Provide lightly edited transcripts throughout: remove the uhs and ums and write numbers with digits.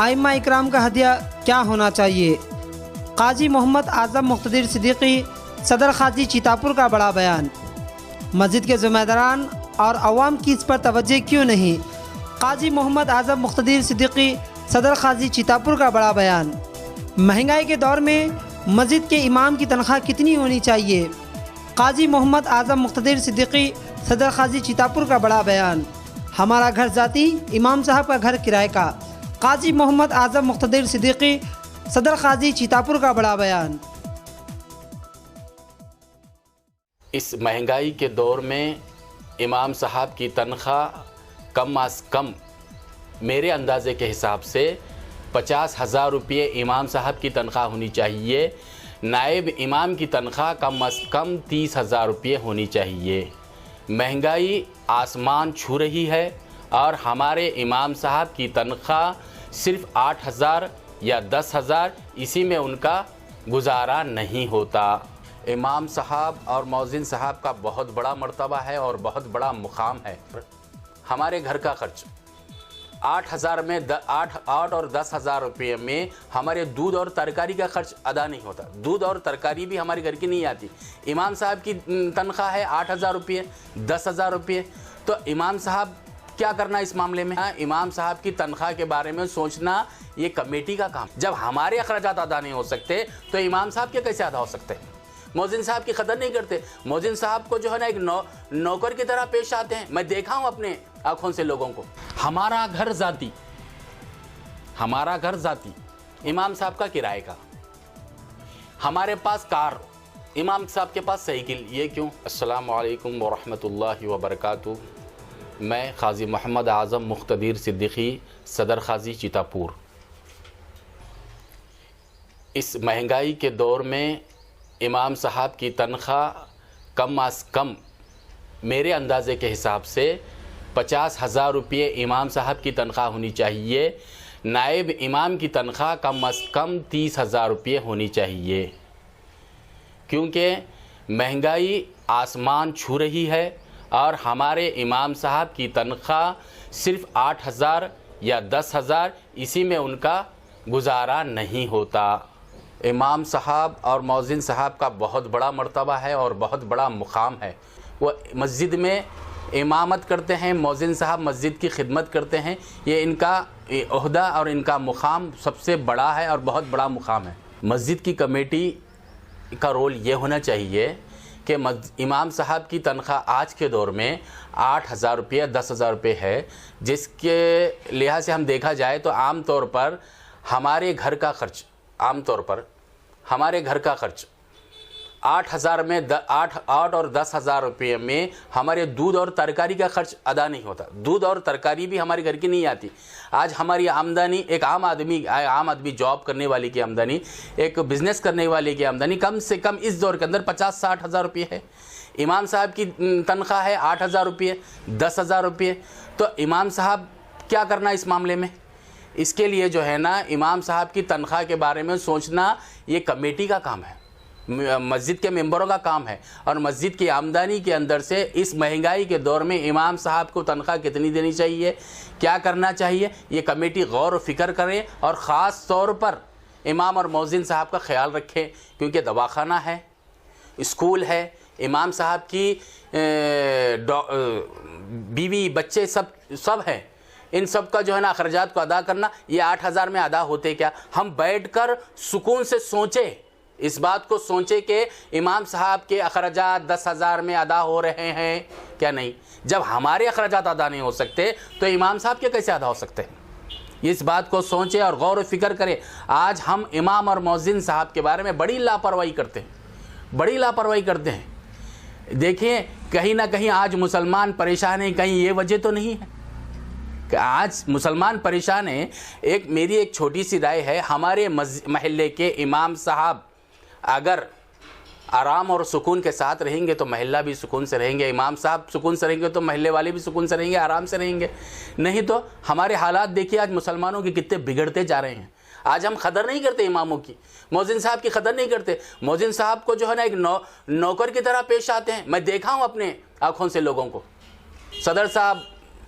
ائمہ اکرام کا ہدیہ کیا ہونا چاہیے؟ قاضی محمد اعظم مقتدر صدیقی صدر قاضی چیتاپور کا بڑا بیان۔ مسجد کے ذمہ داران اور عوام کی اس پر توجہ کیوں نہیں؟ قاضی محمد اعظم مقتدر صدیقی صدر قاضی چیتاپور کا بڑا بیان۔ مہنگائی کے دور میں مسجد کے امام کی تنخواہ کتنی ہونی چاہیے؟ قاضی محمد اعظم مقتدر صدیقی صدر قاضی چیتاپور کا بڑا بیان۔ ہمارا گھر ذاتی، امام صاحب کا گھر کرائے کا۔ قاضی محمد اعظم مقتدر صدیقی صدر قاضی چیتاپور کا بڑا بیان۔ اس مہنگائی کے دور میں امام صاحب کی تنخواہ کم از کم میرے اندازے کے حساب سے 50,000 روپے امام صاحب کی تنخواہ ہونی چاہیے۔ نائب امام کی تنخواہ کم از کم 30,000 روپے ہونی چاہیے۔ مہنگائی آسمان چھو رہی ہے اور ہمارے امام صاحب کی تنخواہ صرف 8,000 یا 10,000، اسی میں ان کا گزارا نہیں ہوتا۔ امام صاحب اور مؤذن صاحب کا بہت بڑا مرتبہ ہے اور بہت بڑا مقام ہے۔ ہمارے گھر کا خرچ 8,000 میں 8 اور 10,000 روپے میں ہمارے دودھ اور ترکاری کا خرچ ادا نہیں ہوتا۔ دودھ اور ترکاری بھی ہمارے گھر کی نہیں آتی۔ امام صاحب کی تنخواہ ہے 8,000 روپے، 10,000 روپے، تو امام صاحب کیا کرنا اس معاملے میں؟ امام صاحب کی تنخواہ کے بارے میں سوچنا یہ کمیٹی کا کام۔ جب ہمارے اخراجات ادا نہیں ہو سکتے تو امام صاحب کے کیسے ادا ہو سکتے ہیں؟ مؤذن صاحب کی قدر نہیں کرتے۔ مؤذن صاحب کو جو ہے نا ایک نوکر کی طرح پیش آتے ہیں۔ میں دیکھا ہوں اپنے آنکھوں سے لوگوں کو۔ ہمارا گھر ذاتی، امام صاحب کا کرائے کا، ہمارے پاس کار، امام صاحب کے پاس سائیکل، یہ کیوں؟ السلام علیکم ورحمۃ اللہ وبرکاتہ۔ میں قاضی محمد اعظم مقتدر صدیقی صدر قاضی چیتاپور۔ اس مہنگائی کے دور میں امام صاحب کی تنخواہ کم از کم میرے اندازے کے حساب سے 50,000 روپے امام صاحب کی تنخواہ ہونی چاہیے۔ نائب امام کی تنخواہ کم از کم 30,000 روپے ہونی چاہیے، کیونکہ مہنگائی آسمان چھو رہی ہے اور ہمارے امام صاحب کی تنخواہ صرف 8,000 یا 10,000، اسی میں ان کا گزارا نہیں ہوتا۔ امام صاحب اور مؤذن صاحب کا بہت بڑا مرتبہ ہے اور بہت بڑا مقام ہے۔ وہ مسجد میں امامت کرتے ہیں، مؤذن صاحب مسجد کی خدمت کرتے ہیں۔ یہ ان کا عہدہ اور ان کا مقام سب سے بڑا ہے اور بہت بڑا مقام ہے۔ مسجد کی کمیٹی کا رول یہ ہونا چاہیے کہ امام صاحب کی تنخواہ آج کے دور میں 8,000 روپے، 10,000 روپے ہے، جس کے لحاظ سے ہم دیکھا جائے تو عام طور پر ہمارے گھر کا خرچ 8,000 میں 8 اور 10,000 روپے میں ہمارے دودھ اور ترکاری کا خرچ ادا نہیں ہوتا۔ دودھ اور ترکاری بھی ہمارے گھر کی نہیں آتی۔ آج ہماری آمدنی، ایک عام آدمی جاب کرنے والے کی آمدنی، ایک بزنس کرنے والے کی آمدنی کم سے کم اس دور کے اندر 50-60 ہزار روپے ہے۔ امام صاحب کی تنخواہ ہے 8,000 روپے، 10,000 روپے، تو امام صاحب کیا کرنا اس معاملے میں؟ اس کے لیے جو ہے نا امام صاحب کی تنخواہ کے بارے میں سوچنا یہ کمیٹی کا کام ہے، مسجد کے ممبروں کا کام ہے۔ اور مسجد کی آمدنی کے اندر سے اس مہنگائی کے دور میں امام صاحب کو تنخواہ کتنی دینی چاہیے، کیا کرنا چاہیے، یہ کمیٹی غور و فکر کرے اور خاص طور پر امام اور مؤذن صاحب کا خیال رکھے، کیونکہ دواخانہ ہے، اسکول ہے، امام صاحب کی بیوی بچے سب ہیں، ان سب کا جو ہے نا اخراجات کو ادا کرنا، یہ 8,000 میں ادا ہوتے کیا؟ ہم بیٹھ کر سکون سے سوچیں، اس بات کو سوچیں کہ امام صاحب کے اخراجات 10,000 میں ادا ہو رہے ہیں کیا نہیں؟ جب ہمارے اخراجات ادا نہیں ہو سکتے تو امام صاحب کے کیسے ادا ہو سکتے ہیں؟ اس بات کو سوچیں اور غور و فکر کریں۔ آج ہم امام اور مؤذن صاحب کے بارے میں بڑی لاپرواہی کرتے ہیں۔ دیکھیں کہیں نہ کہیں آج مسلمان پریشان ہیں، کہیں یہ وجہ تو نہیں ہے کہ آج مسلمان پریشان ہیں؟ میری ایک چھوٹی سی رائے ہے، ہمارے محلے کے امام صاحب اگر آرام اور سکون کے ساتھ رہیں گے تو محلہ بھی سکون سے رہیں گے، امام صاحب سکون سے رہیں گے تو محلے والے بھی سکون سے رہیں گے، آرام سے رہیں گے۔ نہیں تو ہمارے حالات دیکھیے آج مسلمانوں کے کتنے بگڑتے جا رہے ہیں۔ آج ہم قدر نہیں کرتے اماموں کی، مؤذن صاحب کی قدر نہیں کرتے۔ مؤذن صاحب کو جو ہے نا ایک نوکر کی طرح پیش آتے ہیں۔ میں دیکھا ہوں اپنے آنکھوں سے لوگوں کو۔ صدر صاحب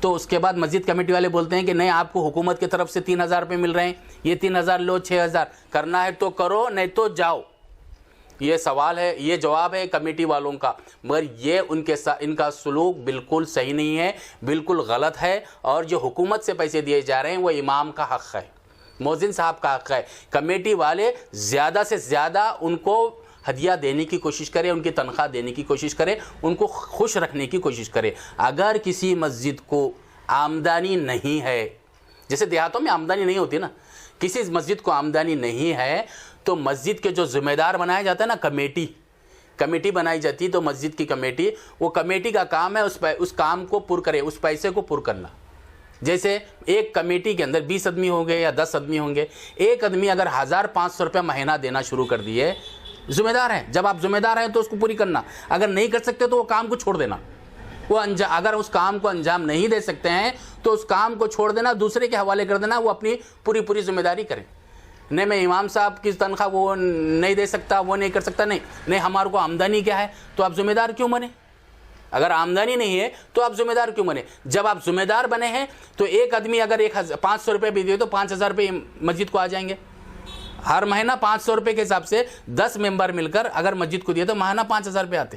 تو اس کے بعد مسجد کمیٹی والے بولتے ہیں کہ نہیں آپ کو حکومت کی طرف سے 3,000 روپے مل رہے ہیں, یہ 3,000 لو, 6,000 کرنا ہے تو کرو نہیں تو جاؤ. یہ سوال ہے, یہ جواب ہے کمیٹی والوں کا. مگر یہ ان کا سلوک بالکل صحیح نہیں ہے, بالکل غلط ہے. اور جو حکومت سے پیسے دیے جا رہے ہیں وہ امام کا حق ہے, مؤذن صاحب کا حق ہے. کمیٹی والے زیادہ سے زیادہ ان کو ہدیہ دینے کی کوشش کرے, ان کی تنخواہ دینے کی کوشش کرے, ان کو خوش رکھنے کی کوشش کرے. اگر کسی مسجد کو آمدنی نہیں ہے, جیسے دیہاتوں میں آمدنی نہیں ہوتی نا, کسی مسجد کو آمدنی نہیں ہے تو مسجد کے جو ذمہ دار بنایا جاتا ہے نا, کمیٹی بنائی جاتی ہے, تو مسجد کی کمیٹی, وہ کمیٹی کا کام ہے اس کام کو پر کرے, اس پیسے کو پر کرنا. جیسے ایک کمیٹی کے اندر 20 آدمی ہوں گے یا 10 آدمی ہوں گے, ایک آدمی اگر 1,500 روپے مہینہ دینا شروع کر دیے, ذمہ دار ہیں, جب آپ ذمہ دار ہیں تو اس کو پوری کرنا. اگر نہیں کر سکتے تو وہ کام کو چھوڑ دینا. اگر اس کام کو انجام نہیں دے سکتے ہیں تو اس کام کو چھوڑ دینا, دوسرے کے حوالے کر دینا, وہ اپنی پوری ذمہ داری کریں. نہیں میں امام صاحب کی تنخواہ وہ نہیں دے سکتا, وہ نہیں کر سکتا, نہیں ہمارے کو آمدنی کیا ہے, تو آپ ذمہ دار کیوں بنے؟ اگر آمدنی نہیں ہے تو آپ ذمہ دار کیوں بنے؟ جب آپ ذمہ دار بنے ہیں تو ایک آدمی اگر 500 روپے بھی دے تو 5,000 روپے مسجد کو آ جائیں گے. ہر مہینہ 500 روپے کے حساب سے 10 ممبر مل کر اگر مسجد کو دیے تو مہینہ 5,000 روپے آتے.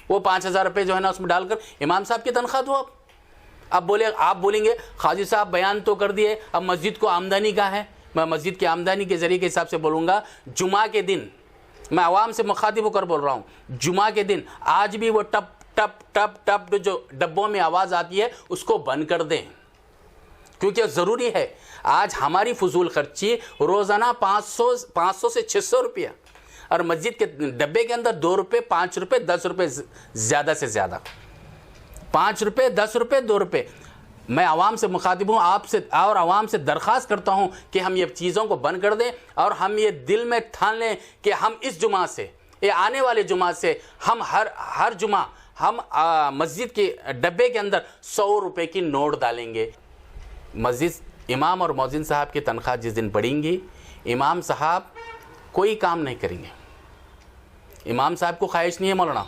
وہ 5,000 روپے جو ہے نا اس میں ڈال کر امام صاحب کی تنخواہ دو. آپ بولیں گے قاضی صاحب بیان تو کر دیے, اب مسجد کو آمدنی کا ہے. میں مسجد کی آمدنی کے ذریعے کے حساب سے بولوں گا, جمعہ کے دن, میں عوام سے مخاطب ہو کر بول رہا ہوں, جمعہ کے دن آج بھی وہ ٹپ ٹپ ٹپ ٹپ جو ڈبوں میں آواز آتی ہے اس کو بند کر دیں, کیونکہ ضروری ہے. آج ہماری فضول خرچی روزانہ 500 سے 600 روپیہ, اور مسجد کے ڈبے کے اندر 2 روپے, 5 روپے, 10 روپے, زیادہ سے زیادہ 5 روپے, 10 روپے, 2 روپے. میں عوام سے مخاطب ہوں, آپ سے اور عوام سے درخواست کرتا ہوں کہ ہم یہ چیزوں کو بند کر دیں, اور ہم یہ دل میں ٹھان لیں کہ ہم اس جمعہ سے, یہ آنے والے جمعہ سے, ہم ہر جمعہ ہم مسجد کے ڈبے کے اندر 100 روپے کی نوٹ ڈالیں گے. مسجد امام اور مؤذن صاحب کی تنخواہ جس دن بڑھیں گی, امام صاحب کوئی کام نہیں کریں گے. امام صاحب کو خواہش نہیں ہے مولانا,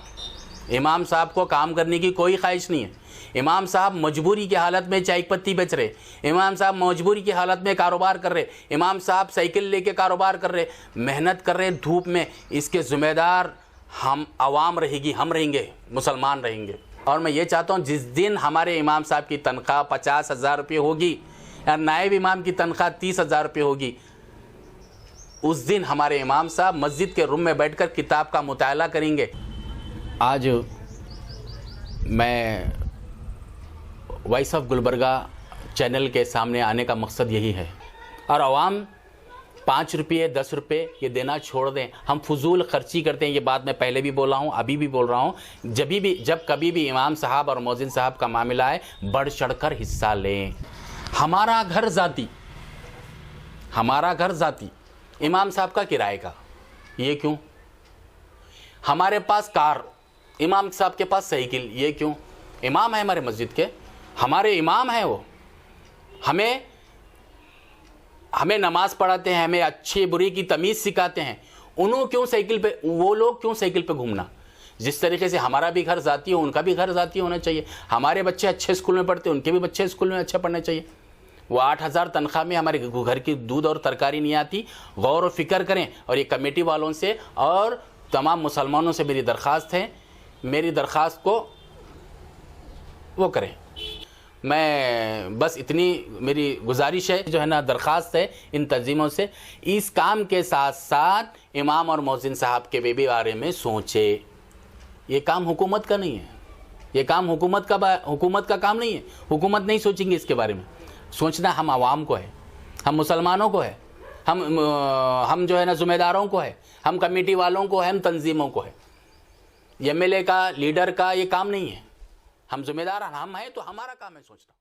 امام صاحب کو کام کرنے کی کوئی خواہش نہیں ہے. امام صاحب مجبوری کی حالت میں چائے پتی بیچ رہے, امام صاحب مجبوری کی حالت میں کاروبار کر رہے, امام صاحب سائیکل لے کے کاروبار کر رہے, محنت کر رہے دھوپ میں. اس کے ذمہ دار ہم عوام رہے گی, ہم رہیں گے, مسلمان رہیں گے. اور میں یہ چاہتا ہوں جس دن ہمارے امام صاحب کی تنخواہ 50,000 روپے ہوگی یا نائب امام کی تنخواہ 30,000 روپے ہوگی, اس دن ہمارے امام صاحب مسجد کے روم میں بیٹھ کر کتاب کا مطالعہ کریں گے. آج میں وائس آف گلبرگہ چینل کے سامنے آنے کا مقصد یہی ہے, اور عوام 5 روپے 10 روپے یہ دینا چھوڑ دیں. ہم فضول خرچی کرتے ہیں, یہ بات میں پہلے بھی بولا ہوں, ابھی بھی بول رہا ہوں. جب کبھی بھی امام صاحب اور مؤذن صاحب کا معاملہ ہے, بڑھ چڑھ کر حصہ لیں. ہمارا گھر ذاتی, امام صاحب کا کرائے کا, یہ کیوں؟ ہمارے پاس کار, امام صاحب کے پاس سائیکل, یہ کیوں؟ امام ہے ہمارے مسجد کے, ہمارے امام ہیں, وہ ہمیں نماز پڑھاتے ہیں, ہمیں اچھی بری کی تمیز سکھاتے ہیں. وہ لوگ کیوں سائیکل پہ گھومنا؟ جس طریقے سے ہمارا بھی گھر ذاتی ہو, ان کا بھی گھر ذاتی ہونا چاہیے. ہمارے بچے اچھے اسکول میں پڑھتے ہیں, ان کے بھی بچے اسکول میں اچھا پڑھنا چاہیے. وہ 8,000 تنخواہ میں ہمارے گھر کی دودھ اور ترکاری نہیں آتی. غور و فکر کریں, اور یہ کمیٹی والوں سے اور تمام مسلمانوں سے میری درخواست ہے, میری درخواست کو وہ کریں. میں بس اتنی میری گزارش ہے, جو ہے نا درخواست ہے ان تنظیموں سے, اس کام کے ساتھ ساتھ امام اور مؤذن صاحب کے بھی بارے میں سوچے. یہ کام حکومت کا نہیں ہے, یہ کام حکومت کا کام نہیں ہے. حکومت نہیں سوچیں گے اس کے بارے میں. سوچنا ہم عوام کو ہے, ہم مسلمانوں کو ہے, ہم جو ہے نا ذمہ داروں کو ہے, ہم کمیٹی والوں کو ہے, ہم تنظیموں کو ہے. ایم ایل اے کا, لیڈر کا یہ کام نہیں ہے. ہم ذمہ دار ہم ہیں تو ہمارا کام ہے سوچنا.